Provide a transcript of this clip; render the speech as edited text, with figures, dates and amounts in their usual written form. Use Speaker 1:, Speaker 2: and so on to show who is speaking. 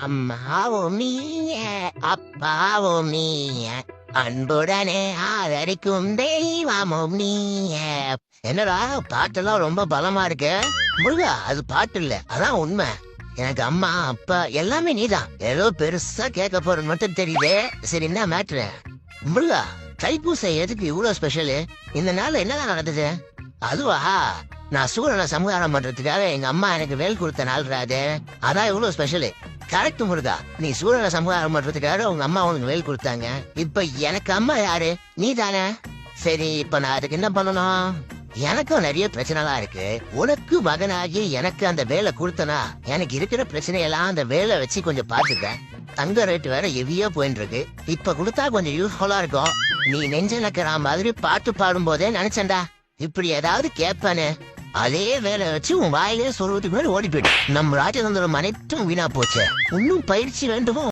Speaker 1: அம்மாவும் நீங்க அப்பாவும் நீங்க அன்புடனே ஆதரிக்கும் தெய்வமும் நீங்க. என்னடா பாட்டெல்லாம் ரொம்ப பலமா இருக்கு. முருகா, அது பாட்டு இல்ல, அதான் உண்மை. எனக்கு அம்மா அப்பா எல்லாமே நீதான். ஏதோ பெருசா கேட்க போறேன்னு மட்டும் தெரியுதே. சரி, என்ன மேட்ரு? முருகா, தைப்பூசை எதுக்கு இவ்வளவு ஸ்பெஷலு? இந்த நாள் என்னதான் நடந்தது? அதுவா, நான் சூழலை சமூகாரம் பண்றதுக்காக எங்க அம்மா எனக்கு வேல் கொடுத்த நாள்ரா அது. அதான் இவ்வளவு ஸ்பெஷலு. கரெக்ட் முருகா, நீ சூழலை சமூகாரம் பண்றதுக்காக உங்க அம்மா உனக்கு வேல் கொடுத்தாங்க. இப்ப எனக்கு அம்மா யாரு? நீ தானே. சரி, இப்ப நான் அதுக்கு என்ன பண்ணணும்? எனக்கும் நிறைய பிரச்சனைலாம் இருக்கு. உனக்கு மகனாகி எனக்கு அந்த வேலை கொடுத்தனா எனக்கு இருக்கிற பிரச்சனையெல்லாம் அந்த வேலை வச்சு கொஞ்சம் பாத்துக்க. தங்க ரேட்டு வேற ஹெவியா போயிட்டு இருக்கு. இப்ப கொடுத்தா கொஞ்சம் யூஸ்ஃபுல்லா இருக்கும். நீ நெஞ்ச நக்கிற மாதிரி பாட்டு பாடும் போதே நினைச்சேன்டா இப்படி ஏதாவது கேட்பானே. அதே வேலை வச்சு உன் வாயிலே சொல்றதுக்கு முன்னாடி ஓடி போயிடு. நம்ம ராஜதந்திரம் அனைத்தும் வீணா போச்சு. இன்னும் பயிற்சி வேண்டுமோ?